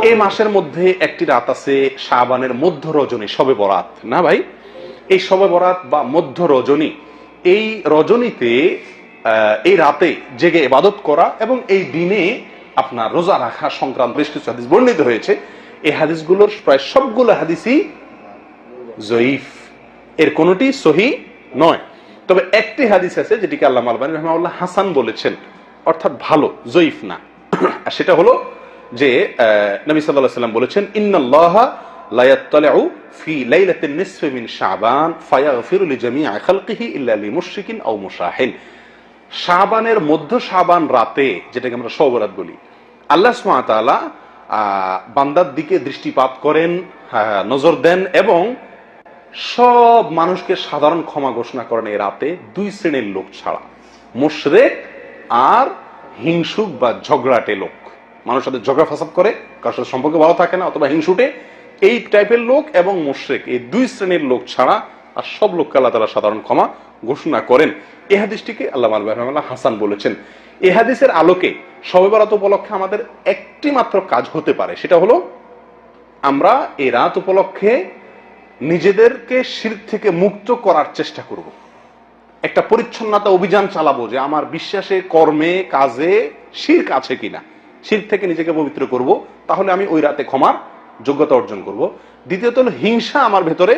এই মাসের মধ্যে একটি রাত আছে শাবানের মধ্য রজনী, শবে বরাত না ভাই? এই শবে বরাত বা মধ্য রজনী, এই রজনীতে এই রাতে জেগে ইবাদত করা এবং এই দিনে আপনার রোজা রাখা সংক্রান্ত বেশ কিছু হাদিস বর্ণিত হয়েছে। এই হাদিসগুলোর প্রায় সবগুলো হাদিসই জয়ীফ, এর কোনটি সহিহ নয়। তবে একটি হাদিস আছে যেটিকে আল্লামা আলবানী রাহিমাহুল্লাহ হাসান বলেছেন, অর্থাৎ ভালো, জয়ীফ না। আর সেটা হলো যে নবী সাল্লাল্লাহু আলাইহি ওয়াসাল্লাম বলেছেন, ইন্নাল্লাহা লা ইয়াত্তালিউ ফি লাইলাতিন নিসফি মিন শাবান ফায়াগফিরু লিজামিই খালকিহি ইল্লা লিমুশরিকিন আও মুশাহিন। শাবানের মধ্য শাবান রাতে, যেটাকে আমরা শবে বরাত বলি, আল্লাহ সুবহানাহু ওয়া তাআলা বান্দার দিকে দৃষ্টিপাত করেন, নজর দেন এবং সব মানুষকে সাধারণ ক্ষমা ঘোষণা করেন এই রাতে, দুই শ্রেণীর লোক ছাড়া, মুশরিক আর হিংসুক বা ঝগড়াটে লোক। মানুষের সাথে ঝগড়া ফাসাদ করে, কারোর সাথে সম্পর্ক ভালো থাকে না, অথবা হিংসুটে, এই টাইপের লোক এবং মুশরিক, এই দুই শ্রেণীর লোক ছাড়া আর সব লোককে আল্লাহ তাআলা সাধারণ ক্ষমা ঘোষণা করেন। এই হাদিসটিকে আল্লামা আলবানী রাহিমাহুল্লাহ হাসান বলেছেন। এই হাদিসের আলোকে শবে বরাত উপলক্ষে আমাদের একটি মাত্র কাজ হতে পারে, সেটা হলো আমরা এই রাত উপলক্ষে নিজেদেরকে শিরক থেকে মুক্ত করার চেষ্টা করব। একটা পরিচ্ছন্নতা অভিযান চালাবো যে আমার বিশ্বাসে, কর্মে, কাজে শিরক আছে কিনা, শিরক থেকে নিজেকে পবিত্র করব, তাহলে আমি ওই রাতে ক্ষমার যোগ্যতা অর্জন করব। দ্বিতীয়ত হলো হিংসা আমার ভেতরে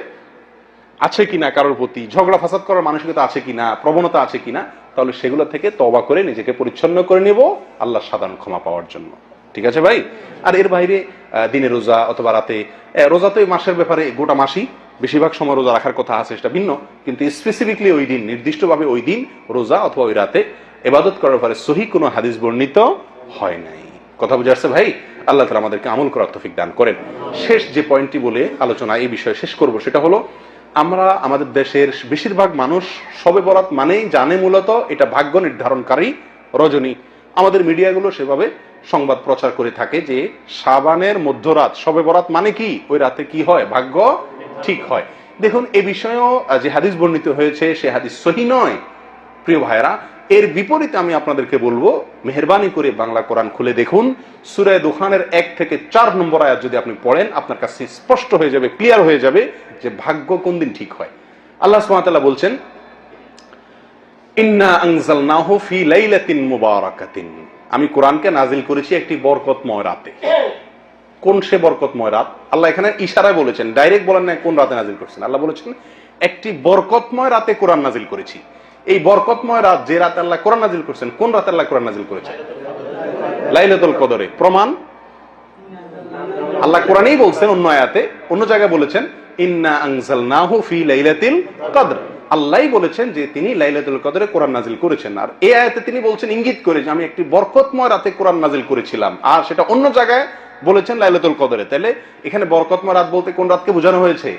আছে কিনা, কারোর প্রতি ঝগড়া ফাসাদ করার মানসিকতা আছে কিনা, প্রবণতা আছে কিনা, তাহলে সেগুলো থেকে তওবা করে নিজেকে পরিচ্ছন্ন করে নেব আল্লাহর সাধারণ ক্ষমা পাওয়ার জন্য। ঠিক আছে ভাই? আর এর বাইরে দিনে রোজা অথবা রাতে রোজা, তো এই মাসের ব্যাপারে গোটা মাসই বেশিরভাগ সময় রোজা রাখার কথা আছে, সেটা ভিন্ন, কিন্তু স্পেসিফিকলি ওই দিন, নির্দিষ্টভাবে ওই দিন রোজা অথবা ওই রাতে ইবাদত করার ব্যাপারে সহিহ কোনো হাদিস বর্ণিত হয় নাই। কথা বুঝে আসছে ভাই? আল্লাহ তাআলা আমাদেরকে আমল করার তৌফিক দান করেন। শেষ যে পয়েন্টটি বলে আলোচনা এই বিষয়ে শেষ করব, সেটা হলো আমরা আমাদের দেশের বেশিরভাগ মানুষ শবে বরাত মানেই জানে মূলত এটা ভাগ্য নির্ধারণকারী রজনী। আমাদের মিডিয়াগুলো সেভাবে সংবাদ প্রচার করে থাকে যে শাবানের মধ্যরাত, শবে বরাত মানে কি, ওই রাতে কি হয়, ভাগ্য ঠিক হয়। দেখুন, এ বিষয়েও যে হাদিস বর্ণিত হয়েছে সে হাদিস সহিহ নয় প্রিয় ভাইরা। এর বিপরীতে আমি আপনাদেরকে বলবো, মেহেরবানি করে বাংলা কোরআন খুলে দেখুন, সূরা দুখানের 1 থেকে 4 নম্বর আয়াত যদি আপনি পড়েন, আপনার কাছে স্পষ্ট হয়ে যাবে, ক্লিয়ার হয়ে যাবে যে ভাগ্য কোন দিন ঠিক হয়। আল্লাহ সুবহানাহু ওয়া তাআলা বলছেন, ইন্না আনজালনাহু ফি লাইলাতিন মুবারাকাতিন, আমি কোরআনকে নাজিল করেছি একটি বরকতময় রাতে। কোন সে বরকতময় রাত? আল্লাহ এখানে ইশারায় বলেছেন, ডাইরেক্ট বলেন না কোন রাতে নাজিল করেছেন। আল্লাহ বলেছেন একটি বরকতময় রাতে কোরআন নাজিল করেছি। এই বরকতময় রাত, যে রাতে আল্লাহ কোরআন নাজিল করেছেন, কোন রাতে আল্লাহ কোরআন নাজিল করেছেন? লাইলাতুল কদরে। প্রমাণ আল্লাহ কোরআনেই বলছেন, অন্য আয়াতে, অন্য জায়গায় বলেছেন ইন্না আনজালনাহু ফি লাইলাতিল কদর। আল্লাহই বলেছেন যে তিনি লাইলাতুল কদরে কোরআন নাজিল করেছেন। আর এই আয়াতে তিনি বলছেন, ইঙ্গিত করে, যে আমি একটি বরকতময় রাতে কোরআন নাজিল করেছিলাম, আর সেটা অন্য জায়গায় বলেছেন লাইলাতুল কদরে। তাহলে এখানে বরকতময় রাত বলতে কোন রাতকে বোঝানো হয়েছে?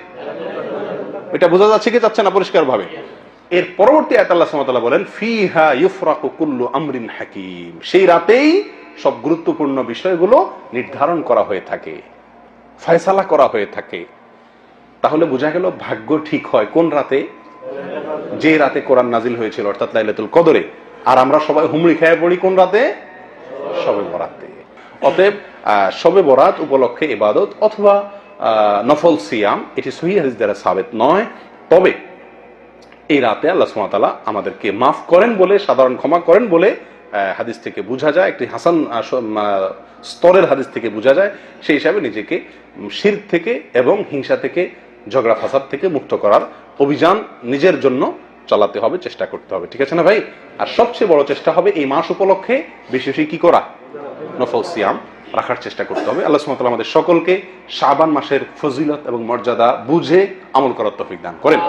এটা বোঝা যাচ্ছে কি যাচ্ছে না পরিষ্কার ভাবে? এর পরবর্তী আয়াতে আল্লাহ সুবহানাহু ওয়া তাআলা বলেন, ফিহা ইউফরাকু কুল্লু আমরিন হাকিম, সেই রাতেই সব গুরুত্বপূর্ণ বিষয়গুলো নির্ধারণ করা হয়ে থাকে, ফয়সালা করা হয়ে থাকে। তাহলে বোঝা গেল ভাগ্য ঠিক হয় কোন রাতে? যে রাতে কোরআন নাজিল হয়েছিল, অর্থাৎ লাইলাতুল কদরে। আর আমরা সবাই হুমড়ি খেয়ে পড়ি কোন রাতে? শবে বরাতে। অতএব শবে বরাত উপলক্ষে ইবাদত অথবা নফল সিয়াম, এটি সহিহ হাদিস দ্বারা সাবিত নয়। তবে এই রাতে আল্লাহ সুবহানাহু ওয়া তাআলা আমাদেরকে মাফ করেন বলে, সাধারণ ক্ষমা করেন বলে হাদিস থেকে বোঝা যায়, একটি হাসান স্তরের হাদিস থেকে বোঝা যায়। সেই হিসাবে নিজেকে শিরক থেকে এবং হিংসা থেকে, ঝগড়া ফাসাদ থেকে মুক্ত করার অভিযান নিজের জন্য চালাতে হবে, চেষ্টা করতে হবে। ঠিক আছে না ভাই? আর সবচেয়ে বড় চেষ্টা হবে এই মাস উপলক্ষে বেশি বেশি কি করা? নফল সিয়াম রাখার চেষ্টা করতে হবে। আল্লাহ সুবহানাহু ওয়া তাআলা আমাদের সকলকে শাবান মাসের ফজিলত এবং মর্যাদা বুঝে আমল করার তৌফিক দান করেন।